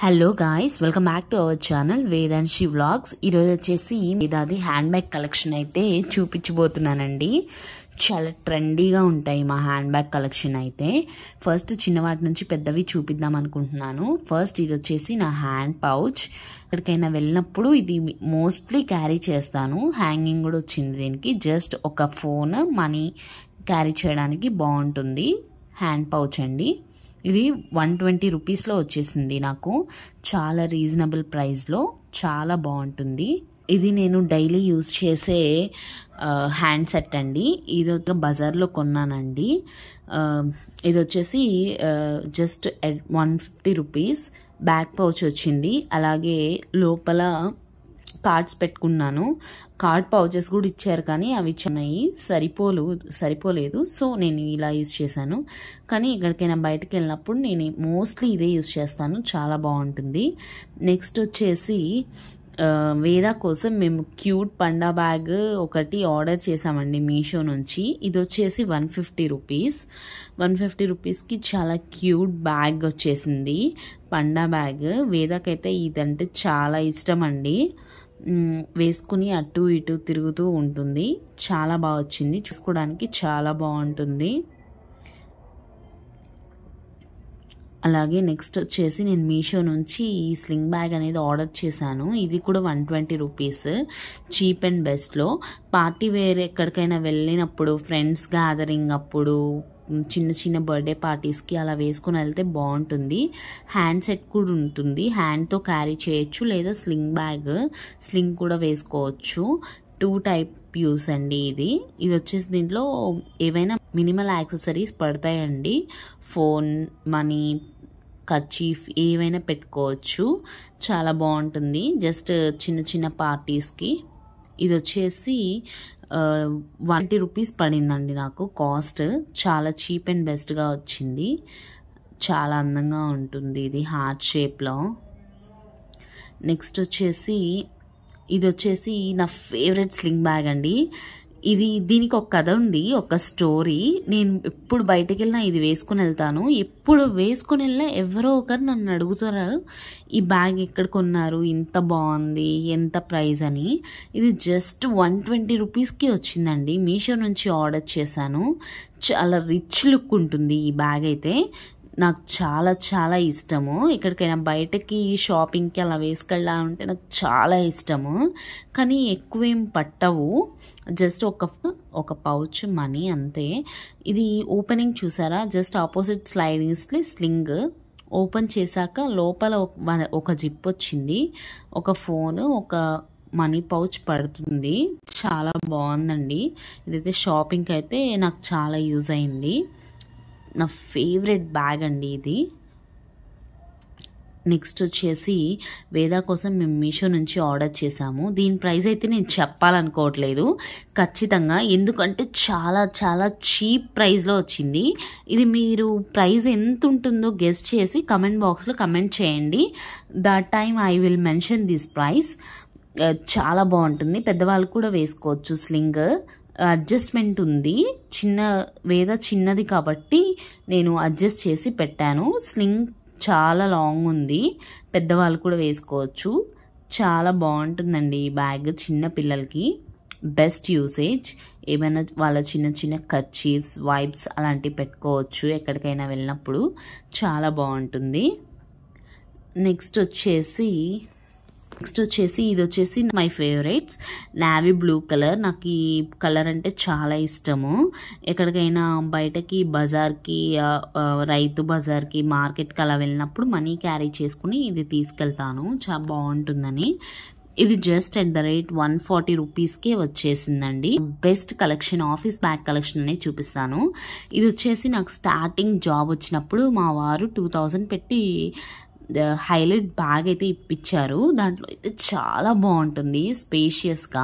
Hello guys, welcome back to our channel Vedanshi vlogs. ఈరోజు వచ్చేసి Vedadri hand bag collection అయితే చూపించబోతున్నానండి. చాలా ట్రెండీగా ఉంటాయి మా హ్యాండ్ బ్యాగ్ కలెక్షన్ అయితే. ఫస్ట్ చిన్నవాటి నుంచి పెద్దవి చూపిద్దాం అనుకుంటున్నాను. ఫస్ట్ ఇది వచ్చేసి నా హ్యాండ్ పౌచ్. ఎక్కడికైనా వెళ్ళినప్పుడు ఇది మోస్ట్లీ క్యారీ చేస్తాను. హ్యాంగింగ్ కూడా వచ్చింది దీనికి. జస్ట్ ఒక ఫోన్, మనీ క్యారీ చేయడానికి బాగుంటుంది హ్యాండ్ పౌచ్ అండి. ఇది 120 రూపీస్లో వచ్చేసింది నాకు. చాలా రీజనబుల్ ప్రైస్లో చాలా బాగుంటుంది. ఇది నేను డైలీ యూజ్ చేసే హ్యాండ్ సెట్ అండి. ఇది ఒక బజార్లో కొన్నానండి. ఇది వచ్చేసి జస్ట్ 150 రూపీస్. బ్యాక్ పౌచ్ వచ్చింది. అలాగే లోపల కార్డ్స్ పెట్టుకున్నాను. కార్డ్ పౌచెస్ కూడా ఇచ్చారు, కానీ అవి చిన్నవి సరిపోలేదు. సో నేను ఇలా యూజ్ చేశాను. కానీ ఎక్కడికైనా బయటకు వెళ్ళినప్పుడు నేను మోస్ట్లీ ఇదే యూజ్ చేస్తాను. చాలా బాగుంటుంది. నెక్స్ట్ వచ్చేసి వేదా కోసం మేము క్యూట్ పండా బ్యాగ్ ఒకటి ఆర్డర్ చేసామండి మీషో నుంచి. ఇది వచ్చేసి 150 రూపీస్. 150 రూపీస్కి చాలా క్యూట్ బ్యాగ్ వచ్చేసింది, పండా బ్యాగ్. వేదాకైతే ఇదంటే చాలా ఇష్టం అండి. వేసుకుని అటు ఇటు తిరుగుతూ ఉంటుంది. చాలా బాగా వచ్చింది, చూసుకోవడానికి చాలా బాగుంటుంది. అలాగే నెక్స్ట్ వచ్చేసి నేను మీషో నుంచి ఈ స్లింగ్ బ్యాగ్ అనేది ఆర్డర్ చేశాను. ఇది కూడా 120 రూపీస్, చీప్ అండ్ బెస్ట్లో. పార్టీ వేర్ ఎక్కడికైనా వెళ్ళినప్పుడు, ఫ్రెండ్స్ గ్యాదరింగ్ అప్పుడు, చిన్న చిన్న బర్త్డే పార్టీస్కి అలా వేసుకుని వెళ్తే బాగుంటుంది. హ్యాండ్ సెట్ కూడా ఉంటుంది, హ్యాండ్తో క్యారీ చేయొచ్చు. లేదా స్లింగ్ కూడా వేసుకోవచ్చు. 2 టైప్ యూస్ అండి ఇది వచ్చేసి దీంట్లో ఏవైనా మినిమల్ యాక్సెసరీస్ పడతాయండి. ఫోన్, మనీ, కర్చీఫ్ ఏవైనా పెట్టుకోవచ్చు. చాలా బాగుంటుంది జస్ట్ చిన్న చిన్న పార్టీస్కి. ఇది వచ్చేసి 120 రూపీస్ పడిందండి నాకు కాస్ట్. చాలా చీప్ అండ్ బెస్ట్గా వచ్చింది. చాలా అందంగా ఉంటుంది ఇది హార్ట్ షేప్లో. నెక్స్ట్ వచ్చేసి ఇది వచ్చేసి నా ఫేవరెట్ స్లింగ్ బ్యాగ్ అండి. దీనికి ఒక కథ ఉంది, ఒక స్టోరీ. నేను ఎప్పుడు బయటకు వెళ్ళినా ఇది వేసుకుని వెళ్తాను. ఎప్పుడు వేసుకుని వెళ్ళినా ఎవరో ఒకరు నన్ను అడుగుతారు, ఈ బ్యాగ్ ఎక్కడ కొన్నారు, ఇంత బాగుంది, ఎంత ప్రైస్ అని. ఇది జస్ట్ 120 రూపీస్కి వచ్చిందండి. మీషో నుంచి ఆర్డర్ చేశాను. చాలా రిచ్ లుక్ ఉంటుంది ఈ బ్యాగ్ అయితే. నాకు చాలా చాలా ఇష్టము. ఎక్కడికైనా బయటకి షాపింగ్కి అలా వేసుకెళ్ళాలంటే నాకు చాలా ఇష్టము. కానీ ఎక్కువేం పట్టవు, జస్ట్ ఒక పౌచ్ మనీ అంతే. ఇది ఓపెనింగ్ చూసారా, జస్ట్ ఆపోజిట్ స్లైడింగ్స్కి స్లింగ్ ఓపెన్ చేశాక లోపల ఒక జిప్ వచ్చింది, ఒక ఫోన్, ఒక మనీ పౌచ్ పడుతుంది. చాలా బాగుందండి. ఇదైతే షాపింగ్కి అయితే నాకు చాలా యూజ్ అయింది. నా ఫేవరెట్ బ్యాగ్ అండి ఇది. నెక్స్ట్ వచ్చేసి వేదా కోసం మేము మీషో నుంచి ఆర్డర్ చేసాము. దీని ప్రైస్ అయితే నేను చెప్పాలనుకోవట్లేదు ఖచ్చితంగా, ఎందుకంటే చాలా చాలా చీప్ ప్రైస్లో వచ్చింది. ఇది మీరు ప్రైస్ ఎంత ఉంటుందో గెస్ చేసి కమెంట్ బాక్స్లో కమెంట్ చేయండి. That time I will mention this price. చాలా బాగుంటుంది, పెద్దవాళ్ళు కూడా వేసుకోవచ్చు. స్లింగ్ అడ్జస్ట్మెంట్ ఉంది. వేదా చిన్నది కాబట్టి నేను అడ్జస్ట్ చేసి పెట్టాను. స్లింగ్ చాలా లాంగ్ ఉంది, పెద్దవాళ్ళు కూడా వేసుకోవచ్చు. చాలా బాగుంటుందండి ఈ బ్యాగ్. చిన్న పిల్లలకి బెస్ట్ యూసేజ్. ఏమైనా వాళ్ళ చిన్న చిన్న కర్చీఫ్స్, వైప్స్ అలాంటివి పెట్టుకోవచ్చు ఎక్కడికైనా వెళ్ళినప్పుడు. చాలా బాగుంటుంది. నెక్స్ట్ వచ్చేసి ఇది వచ్చేసి my favourites, navy blue colour. నాకు ఈ కలర్ అంటే చాలా ఇష్టము. ఎక్కడికైనా బయటకి బజార్కి, రైతు బజార్కి, మార్కెట్కి అలా వెళ్ళినప్పుడు మనీ క్యారీ చేసుకుని ఇది తీసుకెళ్తాను. చాలా బాగుంటుందని. ఇది జస్ట్ అట్ ద రేట్ 140 రూపీస్కే వచ్చేసిందండి. Best collection, office bag collection అనేది చూపిస్తాను. ఇది వచ్చేసి నాకు స్టార్టింగ్ జాబ్ వచ్చినప్పుడు మా వారు 2000 పెట్టి హైలైట్ బ్యాగ్ అయితే ఇప్పించారు. దాంట్లో అయితే చాలా బాగుంటుంది, స్పేషియస్గా.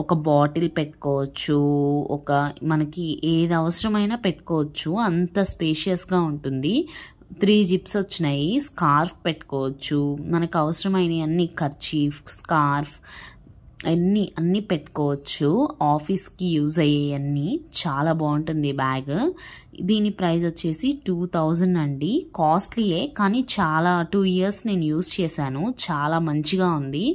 ఒక బాటిల్ పెట్టుకోవచ్చు, మనకి ఏది అవసరమైనా పెట్టుకోవచ్చు, అంత స్పేషియస్గా ఉంటుంది. 3 జిప్స్ వచ్చినాయి. స్కార్ఫ్ పెట్టుకోవచ్చు, మనకు అవసరమైన అన్ని, కర్చీఫ్, స్కార్ఫ్, అన్నీ పెట్టుకోవచ్చు. ఆఫీస్కి యూజ్ అయ్యేవన్నీ. చాలా బాగుంటుంది బ్యాగ్. దీని ప్రైస్ వచ్చేసి 2000 అండి. కాస్ట్లీయే కానీ చాలా 2 ఇయర్స్ నేను యూస్ చేశాను. చాలా మంచిగా ఉంది.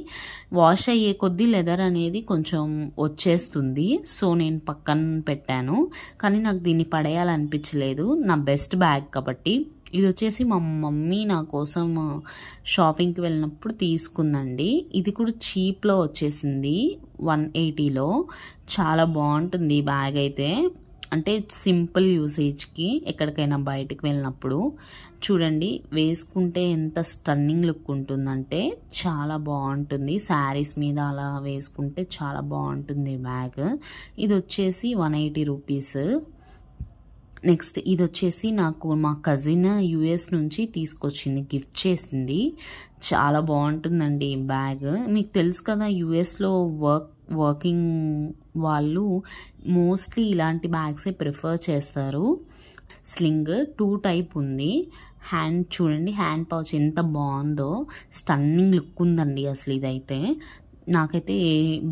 వాష్ అయ్యే కొద్దీ లెదర్ అనేది కొంచెం వచ్చేస్తుంది. సో నేను పక్కన పెట్టాను. కానీ నాకు దీన్ని పడేయాలనిపించలేదు. నా బెస్ట్ బ్యాగ్ కాబట్టి. ఇది వచ్చేసి మా మమ్మీ నా కోసం షాపింగ్కి వెళ్ళినప్పుడు తీసుకుందండి. ఇది కూడా చీప్లో వచ్చేసింది 180లో. చాలా బాగుంటుంది ఈ బ్యాగ్ అయితే. అంటే సింపుల్ యూసేజ్కి ఎక్కడికైనా బయటకు వెళ్ళినప్పుడు చూడండి, వేసుకుంటే ఎంత స్టన్నింగ్ లుక్ ఉంటుందంటే చాలా బాగుంటుంది. శారీస్ మీద అలా వేసుకుంటే చాలా బాగుంటుంది బ్యాగ్. ఇది వచ్చేసి 180 రూపీస్. నెక్స్ట్ ఇది వచ్చేసి నాకు మా కజిన్ యుఎస్ నుంచి తీసుకొచ్చింది, గిఫ్ట్ చేసింది. చాలా బాగుంటుందండి ఈ బ్యాగ్. మీకు తెలుసు కదా, యుఎస్లో వర్కింగ్ వాళ్ళు మోస్ట్లీ ఇలాంటి బ్యాగ్సే ప్రిఫర్ చేస్తారు. స్లింగ్ 2 టైప్ ఉంది. హ్యాండ్ చూడండి, హ్యాండ్ పౌచ్ ఎంత బాగుందో, స్టన్నింగ్ లుక్ ఉందండి అసలు ఇదైతే. నాకైతే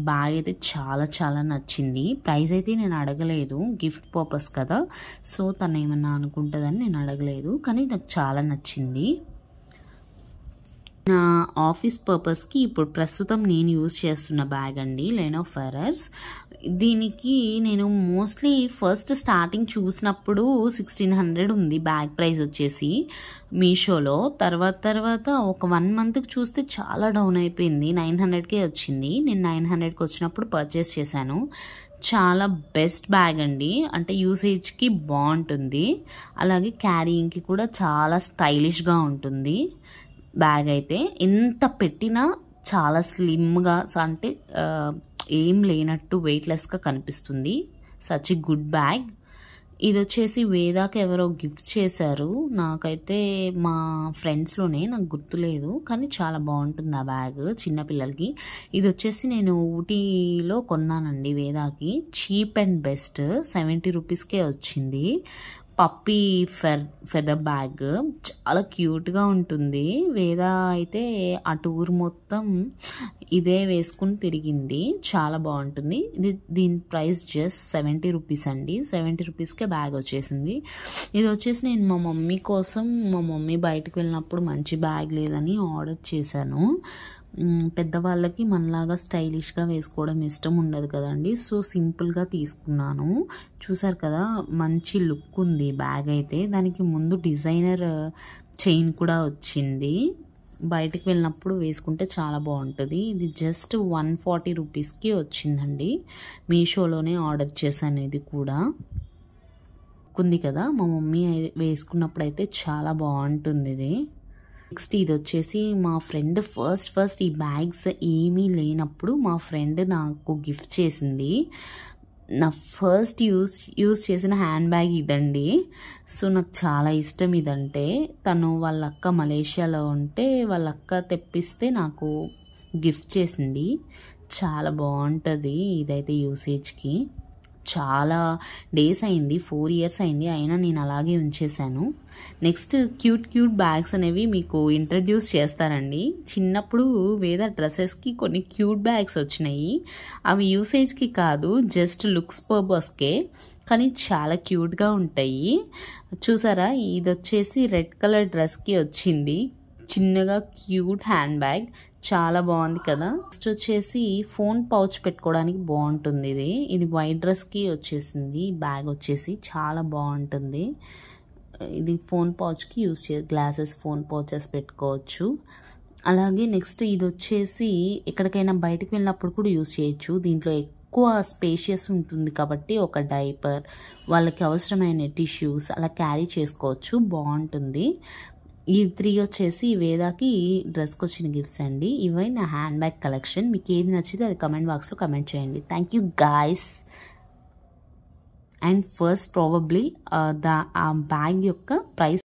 బ్యాగ్ అయితే చాలా చాలా నచ్చింది. ప్రైస్ అయితే నేను అడగలేదు, గిఫ్ట్ పర్పస్ కదా, సో తను ఏమన్నా అనుకుంటుందని నేను అడగలేదు. కానీ నాకు చాలా నచ్చింది. నా ఆఫీస్ పర్పస్కి ఇప్పుడు ప్రస్తుతం నేను యూజ్ చేస్తున్న బ్యాగ్ అండి, లెనో ఫెరర్స్. దీనికి నేను మోస్ట్లీ ఫస్ట్ స్టార్టింగ్ చూసినప్పుడు 1600 ఉంది బ్యాగ్ ప్రైస్ వచ్చేసి మీషోలో. తర్వాత ఒక 1 మంత్కి చూస్తే చాలా డౌన్ అయిపోయింది, 900కే వచ్చింది. నేను 900కి వచ్చినప్పుడు పర్చేస్ చేశాను. చాలా బెస్ట్ బ్యాగ్ అండి. అంటే యూసేజ్కి బాగుంటుంది, అలాగే క్యారీయింగ్కి కూడా చాలా స్టైలిష్గా ఉంటుంది బ్యాగ్ అయితే. ఎంత పెట్టినా చాలా స్లిమ్గా, అంటే ఏం లేనట్టు వెయిట్లెస్గా కనిపిస్తుంది. Such a good bag. ఇది వచ్చేసి వేదాకి ఎవరో గిఫ్ట్ చేశారు. నాకైతే మా ఫ్రెండ్స్లోనే, నాకు గుర్తులేదు, కానీ చాలా బాగుంటుంది ఆ బ్యాగ్ చిన్నపిల్లలకి. ఇది వచ్చేసి నేను ఊటీలో కొన్నానండి వేదాకి. చీప్ అండ్ బెస్ట్ 70 రూపీస్కే వచ్చింది. పప్పీ ఫెదర్ బ్యాగ్ చాలా క్యూట్గా ఉంటుంది. వేద అయితే ఆ టూర్ మొత్తం ఇదే వేసుకుని తిరిగింది. చాలా బాగుంటుంది. దీని ప్రైస్ జస్ట్ 70 రూపీస్ అండి. 70 రూపీస్కే బ్యాగ్ వచ్చేసింది. ఇది వచ్చేసి నేను మా మమ్మీ కోసం, మా మమ్మీ బయటకు వెళ్ళినప్పుడు మంచి బ్యాగ్ లేదని ఆర్డర్ చేశాను. పెద్దవాళ్ళకి మనలాగా స్టైలిష్గా వేసుకోవడం ఇష్టం ఉండదు కదండి, సో సింపుల్గా తీసుకున్నాను. చూసారు కదా, మంచి లుక్ ఉంది బ్యాగ్ అయితే. దానికి ముందు డిజైనర్ చైన్ కూడా వచ్చింది. బయటకు వెళ్ళినప్పుడు వేసుకుంటే చాలా బాగుంటుంది. ఇది జస్ట్ 140 రూపీస్కి వచ్చిందండి. మీషోలోనే ఆర్డర్ చేశాను. ఇది కూడా ఉంది కదా, మా మమ్మీ వేసుకున్నప్పుడు అయితే చాలా బాగుంటుంది ఇది. నెక్స్ట్ ఇది వచ్చేసి మా ఫ్రెండ్ ఫస్ట్ ఈ బ్యాగ్స్ ఏమీ లేనప్పుడు మా ఫ్రెండ్ నాకు గిఫ్ట్ చేసింది. నా ఫస్ట్ యూస్ చేసిన హ్యాండ్ బ్యాగ్ ఇదండి. సో నాకు చాలా ఇష్టం ఇదంటే. తను వాళ్ళ అక్క మలేషియాలో ఉంటే వాళ్ళ అక్క తెప్పిస్తే నాకు గిఫ్ట్ చేసింది. చాలా బాగుంటుంది ఇదైతే యూసేజ్కి. చాలా డేస్ అయింది, 4 ఇయర్స్ అయింది, అయినా నేను అలాగే ఉంచేసాను. నెక్స్ట్ క్యూట్ బ్యాగ్స్ అనేవి మీకు ఇంట్రడ్యూస్ చేస్తానండి. చిన్నప్పుడు వేద డ్రెస్సెస్కి కొన్ని క్యూట్ బ్యాగ్స్ వచ్చినాయి. అవి యూసేజ్కి కాదు, జస్ట్ లుక్స్ పర్పస్కే, కానీ చాలా క్యూట్గా ఉంటాయి. చూసారా, ఇది వచ్చేసి రెడ్ కలర్ డ్రెస్కి వచ్చింది. చిన్నగా క్యూట్ హ్యాండ్ బ్యాగ్, చాలా బాగుంది కదా. నెక్స్ట్ వచ్చేసి ఫోన్ పౌచ్ పెట్టుకోవడానికి బాగుంటుంది ఇది వైట్ డ్రెస్కి వచ్చేసింది. బ్యాగ్ వచ్చేసి చాలా బాగుంటుంది. ఇది ఫోన్ పౌచ్కి యూజ్ గ్లాసెస్ ఫోన్ పౌచెస్ పెట్టుకోవచ్చు. అలాగే నెక్స్ట్ ఇది వచ్చేసి ఎక్కడికైనా బయటకు వెళ్ళినప్పుడు కూడా యూజ్ చేయొచ్చు. దీంట్లో ఎక్కువ స్పేషియస్ ఉంటుంది కాబట్టి ఒక డైపర్, వాళ్ళకి అవసరమైన టిష్యూస్ అలా క్యారీ చేసుకోవచ్చు, బాగుంటుంది. ఈ 3 వచ్చేసి వేదాకి డ్రెస్కి వచ్చిన గిఫ్ట్స్ అండి. ఇవి నా హ్యాండ్ బ్యాగ్ కలెక్షన్. మీకు ఏది నచ్చితే అది కమెంట్ బాక్స్లో కమెంట్ చేయండి. Thank you guys. And first probably ఆ బ్యాగ్ యొక్క ప్రైస్